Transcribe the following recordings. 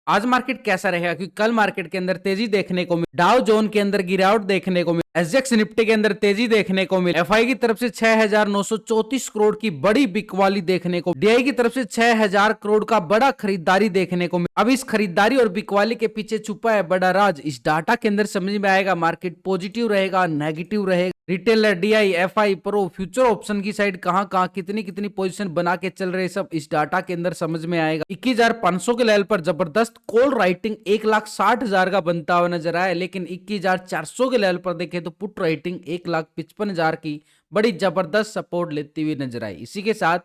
आज मार्केट कैसा रहेगा, क्योंकि कल मार्केट के अंदर तेजी देखने को मिली, डाउ जोन के अंदर गिरावट देखने को मिली, एसजेक्स निफ्टी के अंदर तेजी देखने को मिली, एफआई की तरफ से 6,934 करोड़ की बड़ी बिकवाली देखने को, डीआई की तरफ से 6,000 करोड़ का बड़ा खरीदारी देखने को मिला। अब इस खरीदारी और बिकवाली के पीछे छुपा है बड़ा राज, इस डाटा के अंदर समझ में आएगा। मार्केट पॉजिटिव रहेगा, नेगेटिव रहेगा, retailer, DI, FI, pro, future option की साइड कहां कहां कितनी कितनी पोजीशन बना के चल रहे, सब इस डाटा के अंदर समझ में आएगा। 21,500 के लेवल पर जबरदस्त कॉल राइटिंग 1,60,000 का बनता हुआ नजर आया, लेकिन 21,400 के लेवल पर देखें तो पुट राइटिंग 1,55,000 की बड़ी जबरदस्त सपोर्ट लेती हुई नजर आई। इसी के साथ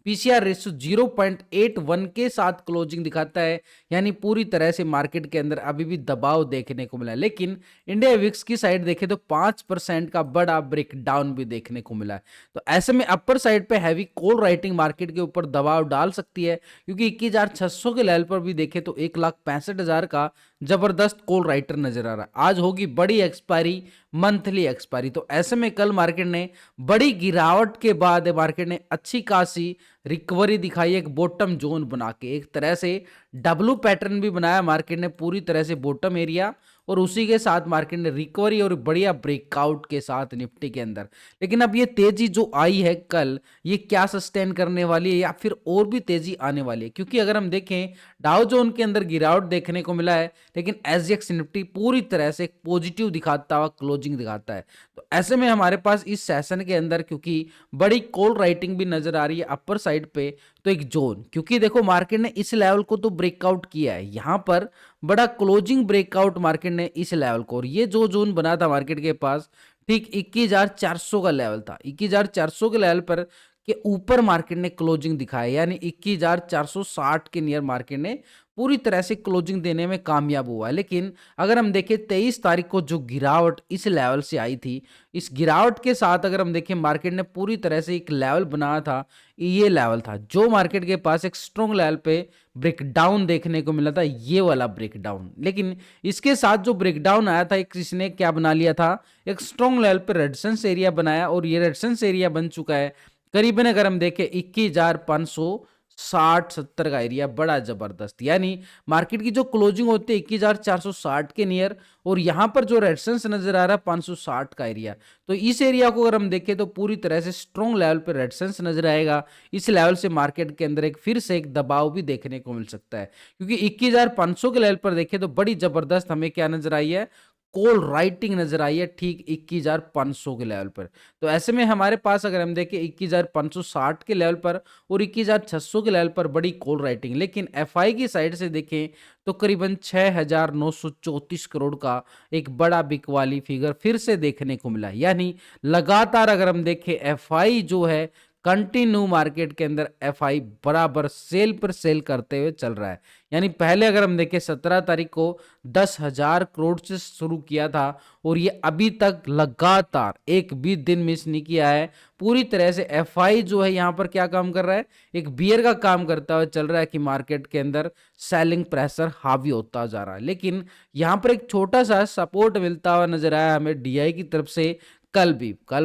पीसीआर रेशियो 0.81 के साथ क्लोजिंग दिखाता है, यानी पूरी तरह से मार्केट के अंदर अभी भी दबाव देखने को मिला। लेकिन इंडिया विक्स की साइड देखें तो 5% का बड़ा ब्रेकडाउन भी देखने को मिला है। तो ऐसे में अपर साइड पे हैवी कॉल राइटिंग मार्केट के ऊपर दबाव डाल सकती है, क्योंकि 21,600 के लेवल पर भी देखें तो 1,65,000 का जबरदस्त कॉल राइटर नजर आ रहा है। आज होगी बड़ी एक्सपायरी, मंथली एक्सपायरी, तो ऐसे में कल मार्केट ने बड़ी गिरावट के बाद मार्केट ने अच्छी खासी रिकवरी दिखाई, एक बॉटम जोन बना के एक तरह से डब्लू पैटर्न भी बनाया मार्केट ने, पूरी तरह से बॉटम एरिया, और उसी के साथ मार्केट ने रिकवरी और बढ़िया ब्रेकआउट के साथ निफ्टी के अंदर। लेकिन अब ये तेजी जो आई है कल, ये क्या सस्टेन करने वाली है या फिर और भी तेजी आने वाली है? क्योंकि अगर हम देखें डाउ जोन के अंदर गिरावट देखने को मिला है, लेकिन एसजीएक्स निफ्टी पूरी तरह से एक पॉजिटिव दिखाता हुआ क्लोजिंग दिखाता है। तो ऐसे में हमारे पास इस सेशन के अंदर क्योंकि बड़ी कॉल राइटिंग भी नजर आ रही है अपर साइड पे, तो एक जोन, क्योंकि देखो मार्केट ने इस लेवल को तो ब्रेकआउट किया है, यहां पर बड़ा क्लोजिंग ब्रेकआउट मार्केट ने इस लेवल को, और ये जो जोन बना था मार्केट के पास ठीक 21,400 का लेवल था, 21,400 के लेवल पर के ऊपर मार्केट ने क्लोजिंग दिखाया, यानी 21,460 के नियर मार्केट ने पूरी तरह से क्लोजिंग देने में कामयाब हुआ है। लेकिन अगर हम देखें 23 तारीख को जो गिरावट इस लेवल से आई थी, इस गिरावट के साथ अगर हम देखें मार्केट ने पूरी तरह से एक लेवल बनाया था, ये लेवल था जो मार्केट के पास एक स्ट्रॉन्ग लेवल पे ब्रेकडाउन देखने को मिला था, ये वाला ब्रेकडाउन। लेकिन इसके साथ जो ब्रेकडाउन आया था, एक किसी ने क्या बना लिया था, एक स्ट्रॉन्ग लेवल पे रेजिस्टेंस एरिया बनाया, और ये रेजिस्टेंस एरिया बन चुका है करीबन अगर हम देखें 21,560-70 का एरिया, बड़ा जबरदस्त। यानी मार्केट की जो क्लोजिंग होती है 21,460 के नियर, और यहां पर जो रेजिस्टेंस नजर आ रहा है 560 का एरिया, तो इस एरिया को अगर हम देखें तो पूरी तरह से स्ट्रॉन्ग लेवल पे रेजिस्टेंस नजर आएगा। इस लेवल से मार्केट के अंदर एक फिर से एक दबाव भी देखने को मिल सकता है, क्योंकि 21,500 के लेवल पर देखें तो बड़ी जबरदस्त हमें क्या नजर आई है, कॉल राइटिंग नजर आई है ठीक 21,500 के लेवल पर। तो ऐसे में हमारे पास अगर हम देखें 21,560 के लेवल पर और 21,600 के लेवल पर बड़ी कॉल राइटिंग, लेकिन एफआई की साइड से देखें तो करीबन 6,934 करोड़ का एक बड़ा बिकवाली फिगर फिर से देखने को मिला। यानी लगातार अगर हम देखें एफआई जो है कंटिन्यू मार्केट के अंदर एफआई बराबर सेल पर सेल करते हुए चल रहा है। यानी पहले अगर हम देखें 17 तारीख को 10,000 करोड़ से शुरू किया था, और ये अभी तक लगातार एक भी दिन मिस नहीं किया है। पूरी तरह से एफआई जो है यहाँ पर क्या काम कर रहा है, एक बियर का काम करता हुआ चल रहा है कि मार्केट के अंदर सेलिंग प्रेशर हावी होता जा रहा है। लेकिन यहाँ पर एक छोटा सा सपोर्ट मिलता हुआ नजर आया हमें डीआई की तरफ से। कल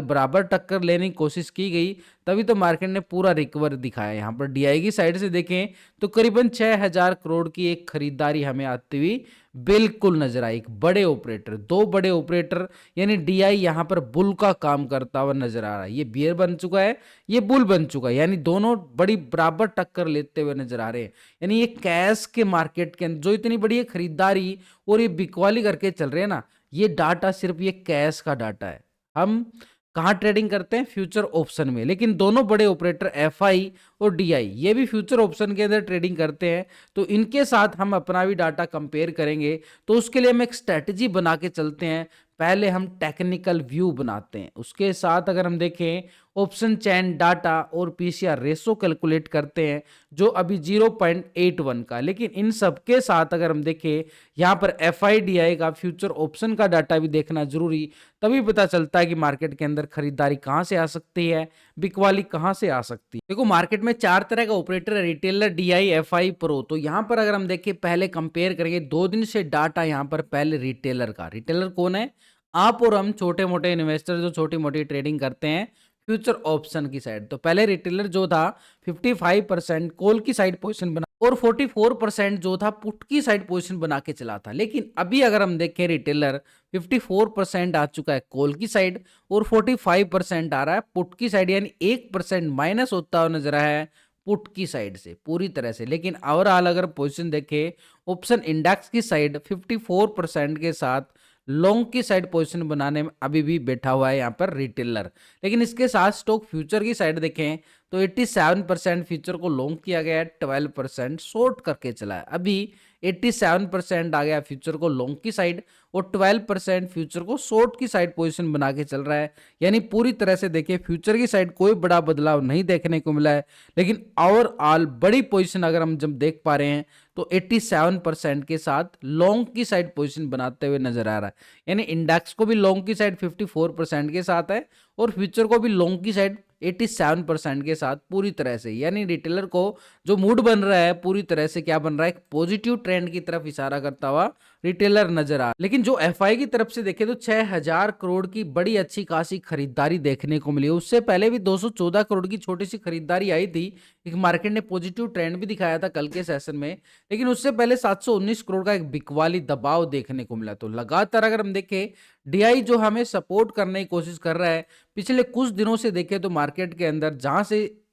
बराबर टक्कर लेने की कोशिश की गई, तभी तो मार्केट ने पूरा रिकवर दिखाया। यहाँ पर डीआई की साइड से देखें तो करीबन 6,000 करोड़ की एक खरीदारी हमें आती हुई बिल्कुल नजर आई। एक बड़े ऑपरेटर, दो बड़े ऑपरेटर, यानी डीआई यहाँ पर बुल का काम करता हुआ नजर आ रहा है। ये बियर बन चुका है, ये बुल बन चुका है, यानी दोनों बड़ी बराबर टक्कर लेते हुए नजर आ रहे हैं। यानी ये कैश के मार्केट के अंदर जो इतनी बड़ी खरीदारी और ये बिकवाली करके चल रहे हैं ना, ये डाटा सिर्फ ये कैश का डाटा है। हम कहाँ ट्रेडिंग करते हैं, फ्यूचर ऑप्शन में, लेकिन दोनों बड़े ऑपरेटर एफआई और डीआई ये भी फ्यूचर ऑप्शन के अंदर ट्रेडिंग करते हैं। तो इनके साथ हम अपना भी डाटा कंपेयर करेंगे, तो उसके लिए हम एक स्ट्रेटजी बना के चलते हैं। पहले हम टेक्निकल व्यू बनाते हैं, उसके साथ अगर हम देखें ऑप्शन चैन डाटा और पीसीआर रेशो कैलकुलेट करते हैं जो अभी 0.81 का। लेकिन इन सब के साथ अगर हम देखें यहाँ पर एफआईडीआई का फ्यूचर ऑप्शन का डाटा भी देखना जरूरी, तभी पता चलता है कि मार्केट के अंदर खरीदारी कहां से आ सकती है, बिकवाली कहां से आ सकती है। देखो मार्केट में 4 तरह का ऑपरेटर है, रिटेलर, डीआई, एफआई, प्रो। तो यहाँ पर अगर हम देखें पहले कंपेयर करेंगे 2 दिन से डाटा, यहाँ पर पहले रिटेलर का। रिटेलर कौन है, आप और हम छोटे मोटे इन्वेस्टर जो छोटी मोटी ट्रेडिंग करते हैं फ्यूचर ऑप्शन की साइड। तो पहले रिटेलर जो था 55% कॉल की साइड पोजीशन बना और 44% जो था पुट की साइड पोजीशन बना के चला था। लेकिन अभी अगर हम देखें रिटेलर 54% आ चुका है कॉल की साइड और 45% आ रहा है पुट की साइड, यानी 1% माइनस होता हुआ नजर आया है पुट की साइड से पूरी तरह से। लेकिन ओवरऑल अगर पोजीशन देखें ऑप्शन इंडेक्स की साइड 54% के साथ लॉन्ग की साइड पोजीशन बनाने में अभी भी बैठा हुआ है यहाँ पर रिटेलर। लेकिन इसके साथ स्टॉक फ्यूचर की साइड देखें तो 87% फ्यूचर को लॉन्ग किया गया है, 12% शॉर्ट करके चला है। अभी 87% आ गया फ्यूचर को लॉन्ग की साइड और 12% फ्यूचर को शॉर्ट की साइड पोजीशन बना के चल रहा है। यानी पूरी तरह से देखिए फ्यूचर की साइड कोई बड़ा बदलाव नहीं देखने को मिला है। लेकिन ओवरऑल बड़ी पोजीशन अगर हम जब देख पा रहे हैं तो 87% के साथ लॉन्ग की साइड पोजीशन बनाते हुए नजर आ रहा है। यानी इंडेक्स को भी लॉन्ग की साइड 54% के साथ है और फ्यूचर को भी लॉन्ग की साइड 87% के साथ पूरी तरह से। यानी रिटेलर को जो मूड बन रहा है पूरी तरह से क्या बन रहा है, एक पॉजिटिव ट्रेंड की तरफ इशारा करता हुआ रिटेलर नजर आ। लेकिन जो एफआई की तरफ से देखे तो 6000 करोड़ की बड़ी अच्छी खासी खरीदारी देखने को मिली। उससे पहले भी 214 करोड़ की छोटी सी खरीदारी आई थी। एक मार्केट ने पॉजिटिव ट्रेंड भी दिखाया था कल के सेशन में। लेकिन उससे पहले 719 करोड़ का एक बिकवाली दबाव देखने को मिला। तो लगातार अगर हम देखें डीआई जो हमें सपोर्ट करने की कोशिश कर रहा है पिछले कुछ दिनों से देखें तो मार्केट के अंदर जहां से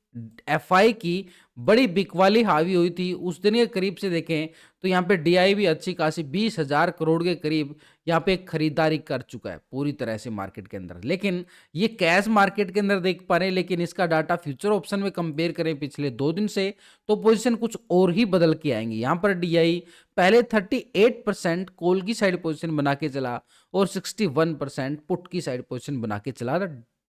एफआई की बड़ी बिकवाली हावी हुई थी उस दिन के करीब से देखें तो यहाँ पे डीआई भी अच्छी खासी 20,000 करोड़ के करीब यहाँ पे खरीदारी कर चुका है पूरी तरह से मार्केट के अंदर। लेकिन ये कैश मार्केट के अंदर देख पा रहे हैं, लेकिन इसका डाटा फ्यूचर ऑप्शन में कंपेयर करें पिछले 2 दिन से तो पोजीशन कुछ और ही बदल के आएंगी। यहाँ पर डीआई पहले 38% कॉल की साइड पोजीशन बना के चला और 61% पुट की साइड पोजीशन बना के चला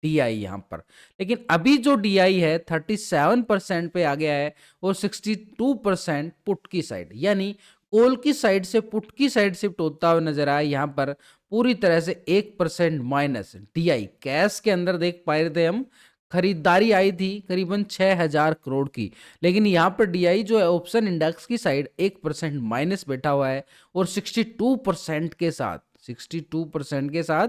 डीआई यहाँ पर। लेकिन अभी जो डीआई है 37% पे आ गया है और 62% पुट की साइड, यानी कॉल की साइड से पुट की साइड शिफ्ट होता हुआ नजर आया। यहाँ पर पूरी तरह से 1% माइनस डीआई कैश के अंदर देख पा रहे थे हम। खरीदारी आई थी करीबन 6000 करोड़ की, लेकिन यहाँ पर डीआई जो है ऑप्शन इंडेक्स की साइड 1% माइनस बैठा हुआ है और 62% के साथ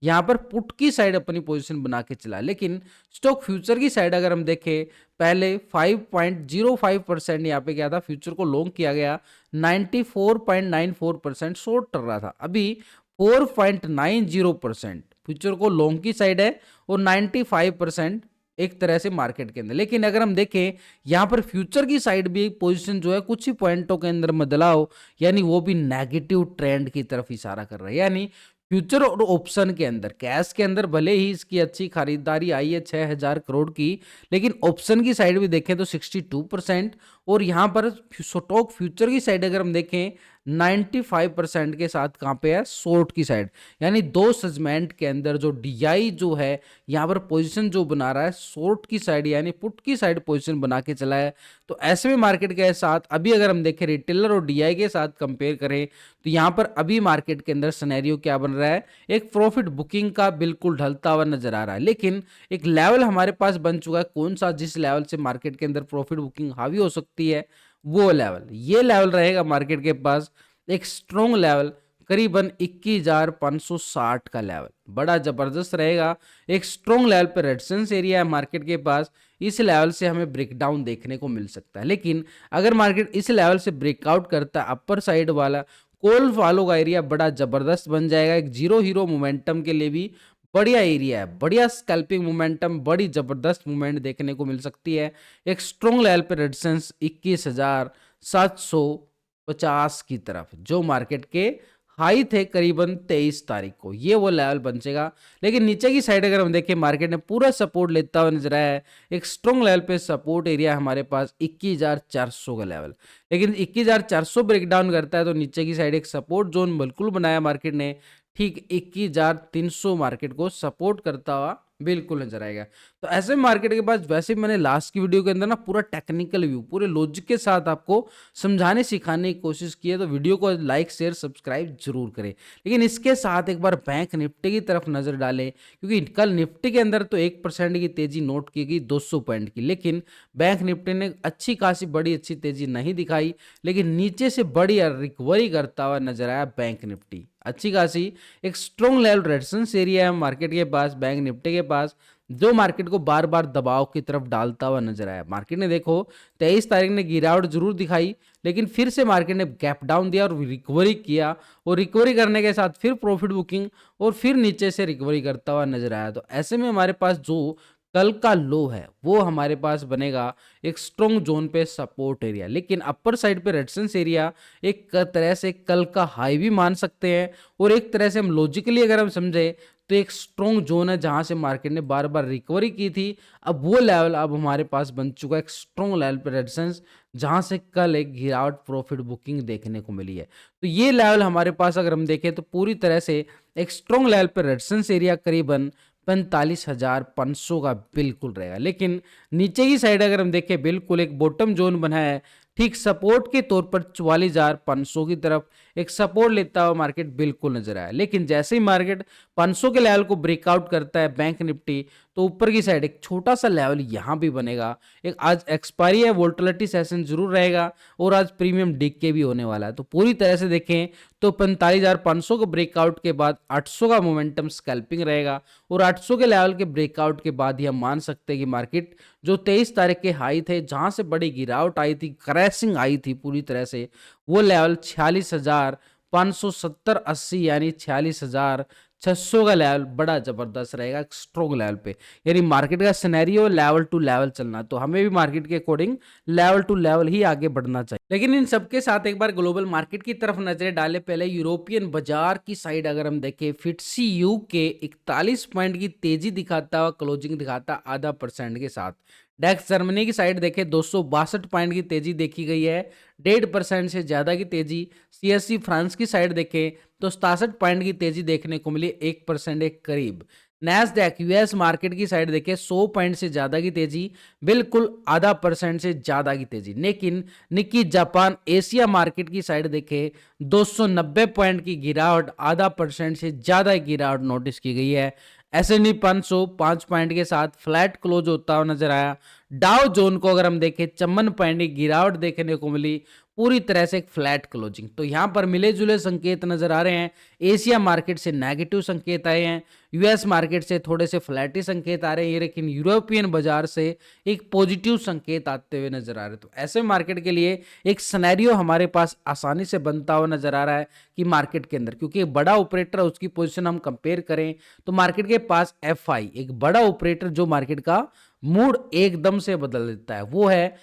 यहाँ पर पुट की साइड अपनी पोजीशन बना के चला। लेकिन स्टॉक फ्यूचर की साइड अगर हम देखें पहले 5.05% यहाँ पे क्या था फ्यूचर को लॉन्ग किया गया, 94.94% शॉर्ट चल रहा था। अभी 4.90% फ्यूचर को लॉन्ग की साइड है और 95% एक तरह से मार्केट के अंदर। लेकिन अगर हम देखें यहाँ पर फ्यूचर की साइड भी पोजीशन जो है कुछ ही पॉइंटों के अंदर बदलाव, यानी वो भी नेगेटिव ट्रेंड की तरफ इशारा कर रहा है। यानी फ्यूचर और ऑप्शन के अंदर कैश के अंदर भले ही इसकी अच्छी खरीदारी आई है 6000 करोड़ की, लेकिन ऑप्शन की साइड भी देखें तो 62% और यहाँ पर स्टॉक फ्यूचर की साइड अगर हम देखें 95% के साथ कहाँ पे है शॉर्ट की साइड। यानी दो सेगमेंट के अंदर जो डीआई जो है यहाँ पर पोजीशन जो बना रहा है शॉर्ट की साइड यानी पुट की साइड पोजीशन बना के चला है। तो ऐसे में मार्केट के साथ अभी अगर हम देखें रिटेलर और डीआई के साथ कंपेयर करें तो यहाँ पर अभी मार्केट के अंदर सिनेरियो क्या बन रहा है, एक प्रॉफिट बुकिंग का बिल्कुल ढलता हुआ नजर आ रहा है। लेकिन एक लेवल हमारे पास बन चुका है कौन सा, जिस लेवल से मार्केट के अंदर प्रॉफिट बुकिंग हावी हो सकती है वो लेवल, ये लेवल रहेगा मार्केट के पास एक स्ट्रॉन्ग लेवल करीबन 21,560 का लेवल बड़ा जबरदस्त रहेगा। एक स्ट्रॉन्ग लेवल पर रेजिस्टेंस एरिया है मार्केट के पास, इस लेवल से हमें ब्रेकडाउन देखने को मिल सकता है। लेकिन अगर मार्केट इस लेवल से ब्रेकआउट करता है अपर साइड वाला कॉल फॉलो का एरिया बड़ा जबरदस्त बन जाएगा। एक जीरो हीरो मोमेंटम के लिए भी बढ़िया एरिया है, बढ़िया स्कैल्पिंग मोमेंटम, बड़ी जबरदस्त मूवमेंट देखने को मिल सकती है। एक स्ट्रॉन्ग लेवल पे रेजिस्टेंस 21,750 की तरफ जो मार्केट के हाई थे करीबन 23 तारीख को, ये वो लेवल बन जाएगा। लेकिन नीचे की साइड अगर हम देखें मार्केट ने पूरा सपोर्ट लेता हुआ नजर आया है। एक स्ट्रॉन्ग लेवल पे सपोर्ट एरिया हमारे पास 21,400 का लेवल, लेकिन 21,400 ब्रेकडाउन करता है तो नीचे की साइड एक सपोर्ट जोन बिल्कुल बनाया मार्केट ने, ठीक 21,300 मार्केट को सपोर्ट करता हुआ बिल्कुल नजर आएगा। तो ऐसे मार्केट के पास वैसे मैंने लास्ट की वीडियो के अंदर ना पूरा टेक्निकल व्यू पूरे लॉजिक के साथ आपको समझाने सिखाने की कोशिश की है, तो वीडियो को लाइक शेयर सब्सक्राइब जरूर करें। लेकिन इसके साथ एक बार बैंक निफ्टी की तरफ नजर डालें, क्योंकि कल निफ्टी के अंदर तो 1% की तेजी नोट की गई 200 पॉइंट की, लेकिन बैंक निफ्टी ने अच्छी खासी बड़ी अच्छी तेजी नहीं दिखाई, लेकिन नीचे से बड़ी रिकवरी करता हुआ नजर आया बैंक निफ्टी अच्छी खासी। एक स्ट्रॉन्ग लेवल रेजिस्टेंस एरिया है मार्केट के पास बैंक निफ्टी के पास जो मार्केट को बार बार दबाव की तरफ डालता हुआ नजर आया। मार्केट ने देखो 23 तारीख ने गिरावट जरूर दिखाई, लेकिन फिर से मार्केट ने गैप डाउन दिया और रिकवरी किया, और रिकवरी करने के साथ फिर प्रॉफिट बुकिंग और फिर नीचे से रिकवरी करता हुआ नजर आया। तो ऐसे में हमारे पास जो कल का लो है वो हमारे पास बनेगा एक स्ट्रॉन्ग जोन पे सपोर्ट एरिया, लेकिन अपर साइड पे रेजिस्टेंस एरिया एक तरह से कल का हाई भी मान सकते हैं, और एक तरह से हम लॉजिकली अगर हम समझे तो एक स्ट्रॉन्ग जोन है जहां से मार्केट ने बार बार रिकवरी की थी। अब वो लेवल अब हमारे पास बन चुका है एक स्ट्रॉन्ग लेवल पे रेजिस्टेंस, जहां से कल एक गिरावट प्रॉफिट बुकिंग देखने को मिली है। तो ये लेवल हमारे पास अगर हम देखें तो पूरी तरह से एक स्ट्रॉन्ग लेवल पे रेजिस्टेंस एरिया करीबन 45,500 का बिल्कुल रहेगा, लेकिन नीचे की साइड अगर हम देखें बिल्कुल एक बॉटम जोन बना है ठीक सपोर्ट के तौर पर 44,500 की तरफ एक सपोर्ट लेता हुआ मार्केट बिल्कुल नजर आया। लेकिन जैसे ही मार्केट 500 के लेवल को ब्रेकआउट करता है बैंक निफ्टी, तो ऊपर की साइड एक छोटा सा लेवल यहां भी बनेगा। एक आज एक्सपायरी है, वोल्टिलिटी सेशन जरूर रहेगा, और आज प्रीमियम डिके भी होने वाला है। तो पूरी तरह से देखें तो 45,500 को ब्रेकआउट के बाद 800 का मोमेंटम स्कैल्पिंग रहेगा, और 800 के लेवल के ब्रेकआउट के बाद ही हम मान सकते हैं कि मार्केट जो 23 तारीख के हाई थे जहां से बड़ी गिरावट आई थी, क्रैशिंग आई थी पूरी तरह से, वो लेवल 46,570-80 यानी 46,600 का लेवल बड़ा जबरदस्त रहेगा स्ट्रॉन्ग लेवल पे। यानी मार्केट का सिनेरियो लेवल टू लेवल चलना, तो हमें भी मार्केट के अकॉर्डिंग लेवल टू लेवल ही आगे बढ़ना चाहिए। लेकिन इन सबके साथ एक बार ग्लोबल मार्केट की तरफ नजरें डाले पहले यूरोपियन बाजार की साइड अगर हम देखें, फिट्सी यू के 41 पॉइंट की तेजी दिखाता हुआ क्लोजिंग दिखाता 0.5% के साथ। डेक्स जर्मनी की साइड देखें 262 पॉइंट की तेजी देखी गई है, 1.5% से ज्यादा की तेजी। सीएससी फ्रांस की साइड देखें तो 67 पॉइंट की तेजी देखने को मिली, 1% एक करीब। नैस्डैक यूएस मार्केट की साइड देखें 100 पॉइंट से ज्यादा की तेजी, बिल्कुल 0.5% से ज्यादा की तेजी। लेकिन निक्की जापान एशिया मार्केट की साइड देखें 290 पॉइंट की गिरावट, 0.5% से ज्यादा गिरावट नोटिस की गई है। S&P 500 5 पॉइंट के साथ फ्लैट क्लोज होता हुआ नजर आया। डाउ जोन को अगर हम देखें 54 पॉइंट की गिरावट देखने को मिली, पूरी तरह से एक फ्लैट क्लोजिंग। तो यहां पर मिले जुले संकेत नजर आ रहे हैं। एशिया मार्केट से नेगेटिव संकेत आए हैं, यूएस मार्केट से थोड़े से फ्लैटी संकेत आ रहे हैं, लेकिन यूरोपियन बाजार से एक पॉजिटिव संकेत आते हुए नजर आ रहे हैं। तो ऐसे मार्केट के लिए एक सिनेरियो हमारे पास आसानी से बनता हुआ नजर आ रहा है कि मार्केट के अंदर, क्योंकि एक बड़ा ऑपरेटर है उसकी पोजीशन हम कंपेयर करें तो मार्केट के पास एफआई एक बड़ा ऑपरेटर जो मार्केट का मूड एकदम से बदल देता है, वो है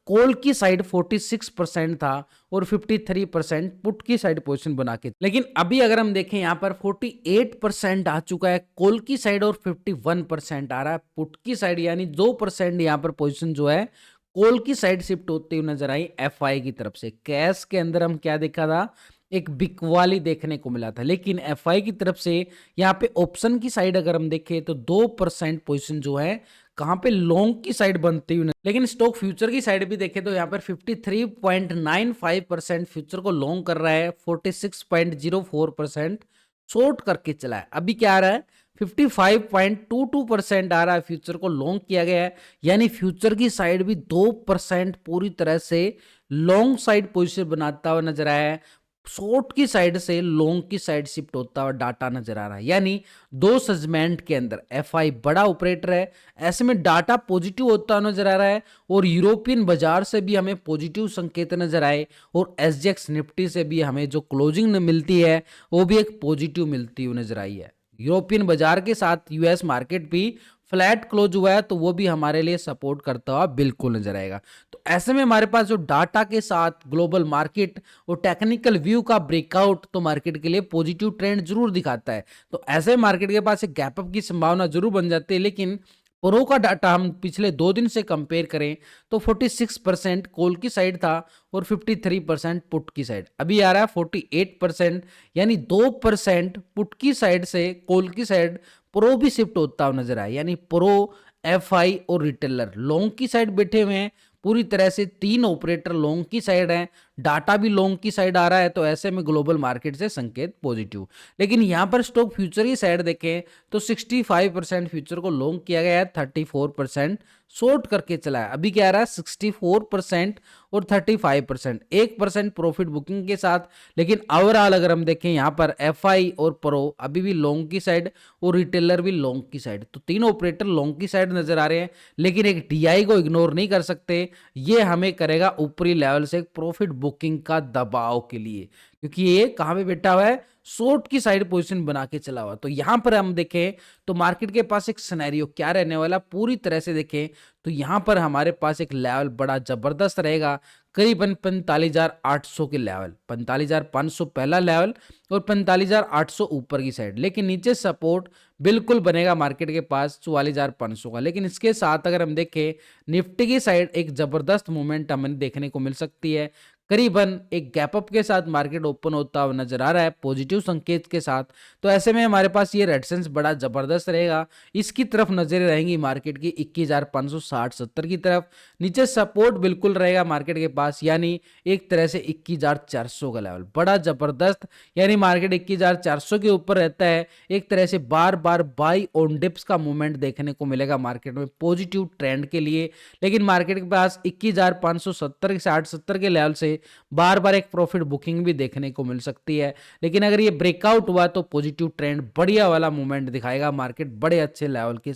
कॉल की साइड 46% था और 53% पुट की साइड पोजीशन बना के। लेकिन अभी अगर हम देखें यहाँ पर 48% आ चुका है कॉल की साइड और 51% आ रहा है पुट की साइड, यानी 2% यहाँ पर पोजीशन जो है कॉल की साइड शिफ्ट होती हुई नजर आई एफआई की तरफ से। कैश के अंदर हम क्या देखा था, एक बिकवाली देखने को मिला था, लेकिन एफआई की तरफ से यहाँ पे ऑप्शन की साइड अगर हम देखें तो 2% पोजीशन जो है कहां पे लॉन्ग की साइड बनती हुई। लेकिन स्टॉक फ्यूचर की साइड भी देखें तो यहाँ पर 53.95% फ्यूचर को लॉन्ग कर रहा है, 46.04% शॉर्ट करके चला है। अभी क्या आ रहा है 55.22% आ रहा है, फ्यूचर को लॉन्ग किया गया है, यानी फ्यूचर की साइड भी 2% पूरी तरह से लॉन्ग साइड पोजीशन बनाता हुआ नजर आया है। शॉर्ट की साइड से लॉन्ग की साइड शिफ्ट होता हुआ डाटा नजर आ रहा है, यानी दो सेगमेंट के अंदर एफआई बड़ा ऑपरेटर है, ऐसे में डाटा पॉजिटिव होता हुआ नजर आ रहा है। और यूरोपियन बाजार से भी हमें पॉजिटिव संकेत नजर आए, और एसजीएक्स निफ्टी से भी हमें जो क्लोजिंग मिलती है वो भी एक पॉजिटिव मिलती हुई नजर आई है। यूरोपियन बाजार के साथ यूएस मार्केट भी फ्लैट क्लोज हुआ है, तो वो भी हमारे लिए सपोर्ट करता हुआ बिल्कुल नजर आएगा। तो ऐसे में हमारे पास जो डाटा के साथ ग्लोबल मार्केट और टेक्निकल व्यू का ब्रेकआउट तो मार्केट के लिए पॉजिटिव ट्रेंड जरूर दिखाता है। तो ऐसे मार्केट के पास एक गैप अप की संभावना जरूर बन जाती है, लेकिन प्रो का डाटा हम पिछले 2 दिन से कंपेयर करें तो 46% कॉल की साइड था और 53% पुट की साइड। अभी आ रहा है 48%, यानी 2% पुट की साइड से कॉल की साइड प्रो भी शिफ्ट होता हुआ नजर आया, यानी प्रो एफआई और रिटेलर लॉन्ग की साइड बैठे हुए हैं। पूरी तरह से 3 ऑपरेटर लॉन्ग की साइड हैं, डाटा भी लॉन्ग की साइड आ रहा है, तो ऐसे में ग्लोबल मार्केट से संकेत पॉजिटिव। लेकिन यहाँ पर स्टॉक फ्यूचर की साइड देखें तो 65% फ्यूचर को लॉन्ग किया गया है, 34% शॉर्ट करके चला है। अभी क्या आ रहा है 64% और 35%, 1% प्रॉफिट बुकिंग के साथ। लेकिन ओवरऑल अगर हम देखें यहाँ पर एफआई और प्रो अभी भी लॉन्ग की साइड और रिटेलर भी लॉन्ग की साइड, तो तीनों ऑपरेटर लॉन्ग की साइड नजर आ रहे हैं। लेकिन एक डीआई को इग्नोर नहीं कर सकते, ये हमें करेगा ऊपरी लेवल से एक प्रॉफिट बुकिंग का दबाव के लिए, क्योंकि ये कहां पे बैठा हुआ है, शॉर्ट की साइड पोजीशन बना के चला हुआ। तो यहां पर हम देखें तो मार्केट के पास एक सिनेरियो क्या रहने वाला, पूरी तरह से देखें तो यहां पर हमारे पास एक लेवल बड़ा जबरदस्त रहेगा, करीबन 45,800 के लेवल, 45,500 पहला लेवल और 45,800 ऊपर की साइड। लेकिन नीचे सपोर्ट बिल्कुल बनेगा मार्केट के पास 44,500 का। लेकिन इसके साथ अगर हम देखें निफ्टी की साइड एक जबरदस्त मूवमेंट हमें देखने को मिल सकती है, करीबन एक गैप अप के साथ मार्केट ओपन होता हुआ नजर आ रहा है पॉजिटिव संकेत के साथ। तो ऐसे में हमारे पास ये रेजिस्टेंस बड़ा जबरदस्त रहेगा, इसकी तरफ नजरें रहेंगी मार्केट की 21,560-70 की तरफ। नीचे सपोर्ट बिल्कुल रहेगा मार्केट के पास, यानी एक तरह से 21,400 का लेवल बड़ा जबरदस्त, यानी मार्केट 21,400 के ऊपर रहता है, एक तरह से बार बार बाई ऑन डिप्स का मूवमेंट देखने को मिलेगा मार्केट में पॉजिटिव ट्रेंड के लिए। लेकिन मार्केट के पास 21,570 60-70 के लेवल से बार बार एक प्रॉफिट बुकिंग भी देखने को मिल सकती है। लेकिन अगर ये ब्रेकआउट हुआ तो पॉजिटिव ट्रेंड बढ़िया वाला मूवमेंट दिखाएगा, मार्केट बड़े अच्छे लेवल के